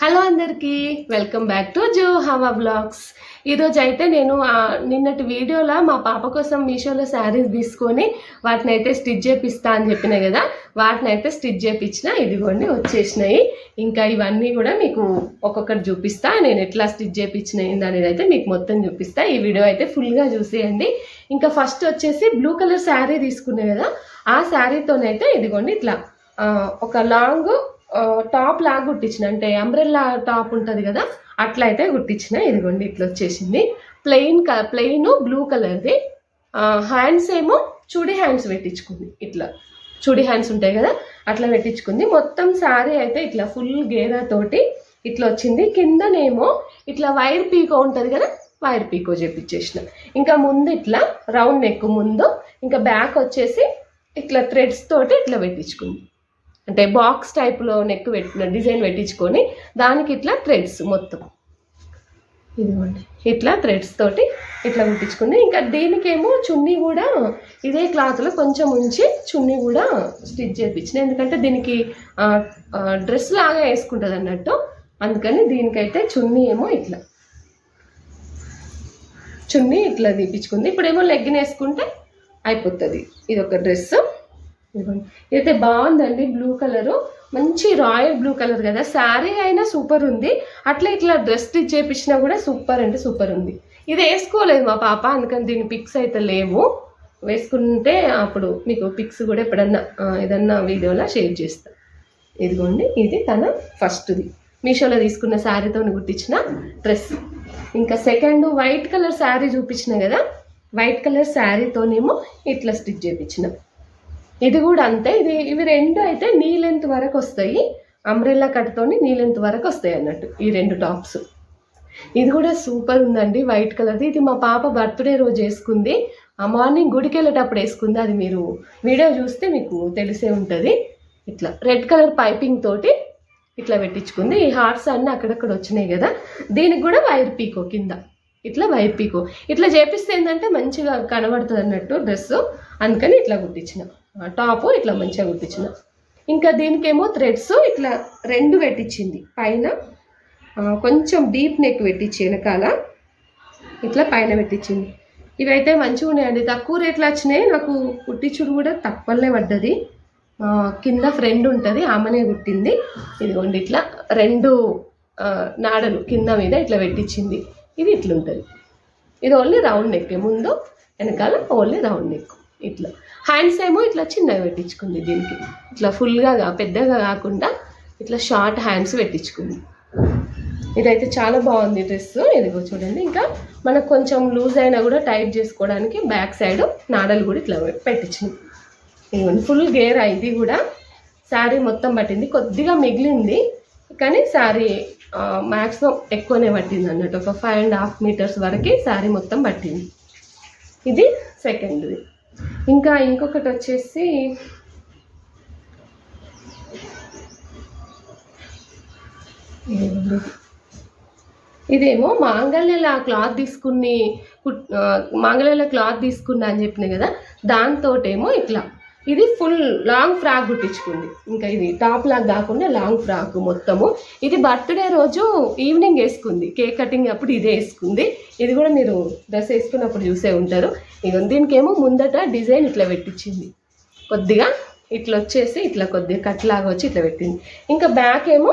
Hello అందరికీ welcome back to జో హవా blogs. ఈరోజు అయితే నేను నిన్నటి వీడియోలో మా పాప కోసం మీషోలో శారీస్ తీసుకొని వాటిని అయితే స్టిచ్ చేపిస్తా అని చెప్పిన కదా, వాటిని అయితే స్టిచ్ చేపించిన. ఇదిగోండి వచ్చేసినాయి. ఇంకా ఇవన్నీ కూడా మీకు ఒక్కొక్కటి చూపిస్తా, నేను ఎట్లా స్టిచ్ చేపించినాయి అనేది అయితే మీకు మొత్తం చూపిస్తా. ఈ వీడియో అయితే ఫుల్గా చూసేయండి. ఇంకా ఫస్ట్ వచ్చేసి బ్లూ కలర్ శారీ తీసుకునే కదా, ఆ శారీతోనైతే ఇదిగోండి ఇట్లా ఒక లాంగ్ టాప్ లాగా కుట్టించిన, అంటే అంబ్రెల్లా టాప్ ఉంటుంది కదా, అట్లా అయితే కుట్టించిన. ఇదిగోండి ఇట్లా వచ్చేసింది. ప్లెయిన్ బ్లూ కలర్ది. హ్యాండ్స్ ఏమో చుడి హ్యాండ్స్ పెట్టించుకుంది. ఇట్లా చుడి హ్యాండ్స్ ఉంటాయి కదా, అట్లా పెట్టించుకుంది. మొత్తం శారీ అయితే ఇట్లా ఫుల్ గేరా తోటి ఇట్లా వచ్చింది. కిందనేమో ఇట్లా వైర్ పీకో ఉంటుంది కదా, వైర్ పీకో చేపించేసిన. ఇంకా ముందు ఇట్లా రౌండ్ నెక్ ముందు, ఇంకా బ్యాక్ వచ్చేసి ఇట్లా థ్రెడ్స్ తోటి ఇట్లా పెట్టించుకుంది. అంటే బాక్స్ టైప్లో నెక్ పెట్టిన డిజైన్ పెట్టించుకొని దానికి ఇట్లా థ్రెడ్స్ మొత్తం ఇదిగోండి ఇట్లా థ్రెడ్స్ తోటి ఇట్లా కుట్టించుకుంది. ఇంకా దీనికేమో చున్నీ కూడా ఇదే క్లాత్లో కొంచెం ఉంచి చున్నీ కూడా స్టిచ్ చేయించిన, ఎందుకంటే దీనికి డ్రెస్ లాగా వేసుకుంటుంది అన్నట్టు. అందుకని దీనికైతే చున్నీ ఏమో ఇట్లా చున్నీ ఇట్లా తీపించుకుంది. ఇప్పుడేమో లెగ్గిన్ వేసుకుంటే అయిపోతుంది. ఇది ఒక డ్రెస్. ఇదైతే బాగుందండి, బ్లూ కలరు, మంచి రాయల్ బ్లూ కలర్ కదా. శారీ అయినా సూపర్ ఉంది, అట్లా ఇట్లా డ్రెస్ స్టిచ్ చేపించినా కూడా సూపర్ అంటే సూపర్ ఉంది. ఇది వేసుకోలేదు మా పాప, అందుకని దీని పిక్స్ అయితే లేవు. వేసుకుంటే అప్పుడు మీకు పిక్స్ కూడా ఎప్పుడన్నా ఏదన్నా వీడియోలో షేర్ చేస్తా. ఇదిగోండి ఇది తన ఫస్ట్ది మీషోలో తీసుకున్న శారీతో కుట్టించిన డ్రెస్. ఇంకా సెకండ్ వైట్ కలర్ శారీ చూపించిన కదా, వైట్ కలర్ శారీతోనేమో ఇట్లా స్టిచ్ చేయించిన. ఇది కూడా అంతే. ఇవి రెండు అయితే నీ లెంత్ వరకు వస్తాయి, అంబ్రెల్లా కట్తోని నీ లెంత్ వరకు వస్తాయి అన్నట్టు ఈ రెండు టాప్స్. ఇది కూడా సూపర్ ఉందండి, వైట్ కలర్ది. ఇది మా పాప బర్త్డే రోజు వేసుకుంది, ఆ మార్నింగ్ గుడికి వెళ్ళేటప్పుడు వేసుకుంది. అది మీరు వీడియో చూస్తే మీకు తెలిసే ఉంటుంది. ఇట్లా రెడ్ కలర్ పైపింగ్ తోటి ఇట్లా పెట్టించుకుంది. ఈ హార్ట్స్ అన్నీ అక్కడక్కడ వచ్చినాయి కదా, దీనికి కూడా వైర్ పీకో కింద ఇట్లా వైర్ పీకో ఇట్లా చేపిస్తే ఏంటంటే మంచిగా కనబడుతుంది అన్నట్టు డ్రెస్. అందుకని ఇట్లా కుట్టించిన టాపు, ఇట్లా మంచిగా కుట్టించిన. ఇంకా దీనికేమో థ్రెడ్స్ ఇట్లా రెండు పెట్టించింది. పైన కొంచెం డీప్ నెక్ పెట్టించి వెనకాల ఇట్లా పైన పెట్టించింది. ఇవైతే మంచిగా ఉన్నాయండి, తక్కువ రేట్లు వచ్చినాయి. నాకు కుట్టించుడు కూడా తక్కువనే పడ్డది. కింద ఫ్రెండ్ ఉంటుంది, ఆమెనే కుట్టింది. ఇదిగోండి ఇట్లా రెండు నాడలు కింద మీద ఇట్లా పెట్టించింది. ఇది ఇట్లుంటుంది. ఇది ఓన్లీ రౌండ్ నెక్, ముందు వెనకాల ఓన్లీ రౌండ్ నెక్. ఇట్లా హ్యాండ్స్ ఏమో ఇట్లా చిన్నగా పెట్టించుకుంది. దీనికి ఇట్లా ఫుల్గా పెద్దగా కాకుండా ఇట్లా షార్ట్ హ్యాండ్స్ పెట్టించుకుంది. ఇదైతే చాలా బాగుంది డ్రెస్. ఇదిగో చూడండి. ఇంకా మనకు కొంచెం లూజ్ అయినా కూడా టైట్ చేసుకోవడానికి బ్యాక్ సైడ్ నాడలు కూడా ఇట్లా పెట్టించింది. ఇదిగోండి ఫుల్ గేర్. ఇది కూడా శారీ మొత్తం పట్టింది, కొద్దిగా మిగిలింది కానీ శారీ మ్యాక్సిమం ఎక్కువనే పట్టింది అన్నట్టు. ఒక 5.5 మీటర్స్ వరకు శారీ మొత్తం పట్టింది. ఇది సెకండ్ది. ఇంకా ఇంకొకటి వచ్చేసి ఇదేమో మాంగళ్యల క్లాత్ తీసుకున్నా అని చెప్పిన కదా, దాంతోటేమో ఇట్లా ఇది ఫుల్ లాంగ్ ఫ్రాక్ కుట్టించుకుంది. ఇంకా ఇది టాప్ లాగా కాకుండా లాంగ్ ఫ్రాక్ మొత్తము. ఇది బర్త్డే రోజు ఈవినింగ్ వేసుకుంది, కేక్ కటింగ్ అప్పుడు ఇదే వేసుకుంది. ఇది కూడా మీరు డ్రెస్ వేసుకున్నప్పుడు చూసే ఉంటారు. ఇక దీనికేమో ముందట డిజైన్ ఇట్లా పెట్టించింది, కొద్దిగా ఇట్లా వచ్చేసి ఇట్లా కొద్దిగా కట్ లాగా వచ్చి ఇట్లా పెట్టింది. ఇంకా బ్యాక్ ఏమో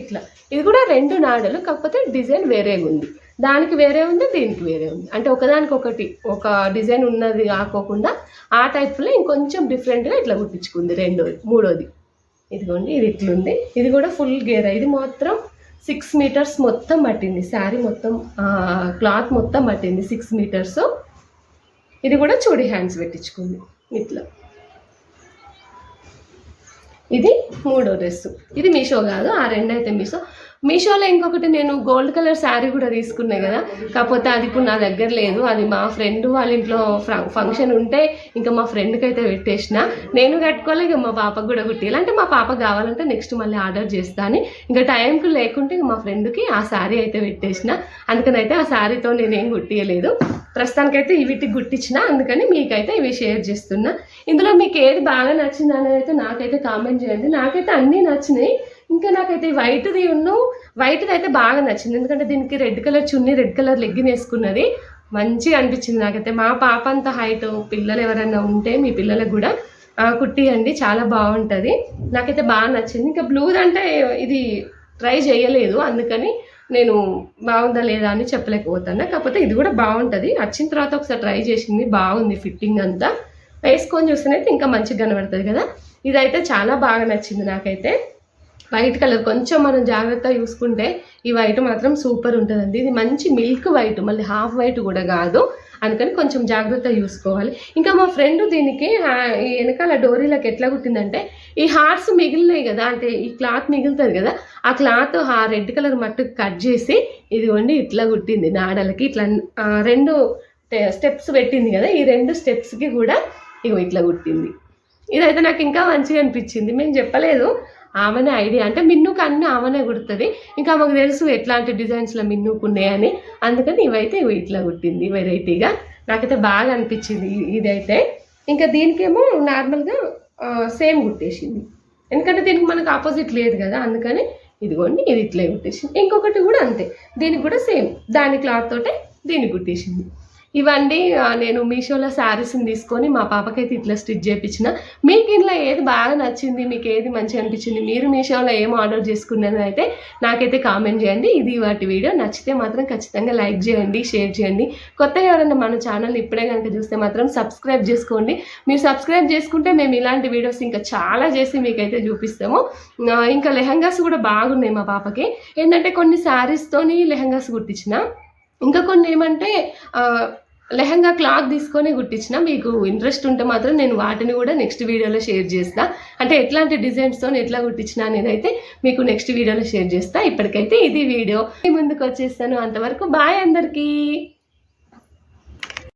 ఇట్లా, ఇది కూడా రెండు నాడలు, కాకపోతే డిజైన్ వేరేగా ఉంది. దానికి వేరే ఉంది, దీనికి వేరే ఉంది. అంటే ఒకదానికి ఒకటి ఒక డిజైన్ ఉన్నది కాకోకుండా ఆ టైప్లో ఇంకొంచెం డిఫరెంట్గా ఇట్లా కుట్టించుకుంది. మూడోది ఇదిగోండి ఇది ఇట్లుంది. ఇది కూడా ఫుల్ గేర్. ఇది మాత్రం 6 మీటర్స్ మొత్తం పట్టింది. శారీ మొత్తం క్లాత్ మొత్తం పట్టింది 6 మీటర్స్. ఇది కూడా చూడి హ్యాండ్స్ పెట్టించుకుంది ఇట్లా. ఇది మూడో డ్రెస్సు. ఇది మీషో కాదు, ఆ రెండు అయితే మీషోలో ఇంకొకటి నేను గోల్డ్ కలర్ శారీ కూడా తీసుకున్నాయి కదా, కాకపోతే అది ఇప్పుడు నా దగ్గర లేదు. అది మా ఫ్రెండ్ వాళ్ళ ఇంట్లో ఫంక్షన్ ఉంటే ఇంకా మా ఫ్రెండ్కి అయితే పెట్టేసిన. నేను కట్టుకోలే, ఇక మా పాపకు కూడా కుట్టియాలి. అంటే మా పాప కావాలంటే నెక్స్ట్ మళ్ళీ ఆర్డర్ చేస్తాను. ఇంకా టైంకి లేకుంటే మా ఫ్రెండ్కి ఆ శారీ అయితే పెట్టేసిన. అందుకని అయితే ఆ శారీతో నేనేం కుట్టియలేదు. ప్రస్తుతానికైతే వీటికి గుట్టించిన, అందుకని మీకైతే ఇవి షేర్ చేస్తున్నా. ఇందులో మీకు ఏది బాగా నచ్చింది అనేది అయితే నాకైతే కామెంట్ చేయండి. నాకైతే అన్నీ నచ్చినాయి. ఇంకా నాకైతే వైట్ది వైట్ది అయితే బాగా నచ్చింది, ఎందుకంటే దీనికి రెడ్ కలర్ చున్నీ, రెడ్ కలర్ లెగ్గిన్ వేసుకున్నది, మంచిగా అనిపించింది నాకైతే. మా పాప అంత హైట్ పిల్లలు ఎవరైనా ఉంటే మీ పిల్లలకు కూడా కుట్టియండి, చాలా బాగుంటుంది. నాకైతే బాగా నచ్చింది. ఇంకా బ్లూది అంటే ఇది ట్రై చేయలేదు, అందుకని నేను బాగుందా లేదా అని చెప్పలేకపోతాను. కాకపోతే ఇది కూడా బాగుంటుంది. వచ్చిన తర్వాత ఒకసారి ట్రై చేసింది, బాగుంది ఫిట్టింగ్ అంతా. వేసుకొని చూస్తేనైతే ఇంకా మంచిగా కనబడుతుంది కదా. ఇదైతే చాలా బాగా నచ్చింది నాకైతే. వైట్ కలర్ కొంచెం మనం జాగ్రత్తగా చూసుకుంటే ఈ వైట్ మాత్రం సూపర్ ఉంటుందండి. ఇది మంచి మిల్క్ వైట్, మళ్ళీ హాఫ్ వైట్ కూడా కాదు, అందుకని కొంచెం జాగ్రత్తగా చూసుకోవాలి. ఇంకా మా ఫ్రెండ్ దీనికి ఈ వెనకాల డోరీలకు ఎట్లా కుట్టిందంటే, ఈ హార్ట్స్ మిగిలినాయి కదా, అంటే ఈ క్లాత్ మిగులుతుంది కదా, ఆ క్లాత్ రెడ్ కలర్ మట్టుకు కట్ చేసి ఇదిగోండి ఇట్లా కుట్టింది. నాడలకి ఇట్లా 2 స్టెప్స్ పెట్టింది కదా, ఈ 2 స్టెప్స్కి కూడా ఇగో ఇట్లా కుట్టింది. ఇదైతే నాకు ఇంకా మంచిగా అనిపించింది. మేము చెప్పలేదు, ఆమెనే ఐడియా, అంటే మిన్నుకు అన్నీ ఆమెనే కుడుతుంది. ఇంకా మాకు తెలుసు ఎట్లాంటి డిజైన్స్లో మిన్నుకు ఉన్నాయని, అందుకని ఇవైతే ఇట్లా కుట్టింది వెరైటీగా. నాకైతే బాగా అనిపించింది ఇదైతే. ఇంకా దీనికేమో నార్మల్గా సేమ్ కుట్టేసింది, ఎందుకంటే దీనికి మనకు ఆపోజిట్ లేదు కదా, అందుకని ఇదిగోండి ఇది ఇట్లే కుట్టేసింది. ఇంకొకటి కూడా అంతే, దీనికి కూడా సేమ్ దాని క్లాత్ తోటే దీన్ని కుట్టేసింది. ఇవన్నీ నేను మీషోలో శారీస్ని తీసుకొని మా పాపకైతే ఇట్లా స్టిచ్ చేయించిన. మీకు ఇంట్లో ఏది బాగా నచ్చింది, మీకు ఏది మంచిగా అనిపించింది, మీరు మీషోలో ఏం ఆర్డర్ చేసుకున్నది అయితే నాకైతే కామెంట్ చేయండి. ఇది వాటి వీడియో నచ్చితే మాత్రం ఖచ్చితంగా లైక్ చేయండి, షేర్ చేయండి. కొత్తగా ఎవరైనా మన ఛానల్ ఇప్పుడే కనుక చూస్తే మాత్రం సబ్స్క్రైబ్ చేసుకోండి. మీరు సబ్స్క్రైబ్ చేసుకుంటే మేము ఇలాంటి వీడియోస్ ఇంకా చాలా చేసి మీకైతే చూపిస్తాము. ఇంకా లెహంగాస్ కూడా బాగున్నాయి మా పాపకి. ఏంటంటే కొన్ని శారీస్తోని లెహంగాస్ కుట్టించిన, ఇంకా కొన్ని ఏమంటే లెహంగా క్లాత్ తీసుకొని కుట్టించిన. మీకు ఇంట్రెస్ట్ ఉంటే మాత్రం నేను వాటిని కూడా నెక్స్ట్ వీడియోలో షేర్ చేస్తా, అంటే ఎట్లాంటి డిజైన్స్తో ఎట్లా కుట్టించిన అనేది అయితే మీకు నెక్స్ట్ వీడియోలో షేర్ చేస్తా. ఇప్పటికైతే ఇది వీడియో ముందుకు వచ్చేస్తాను. అంతవరకు బాయ్ అందరికీ.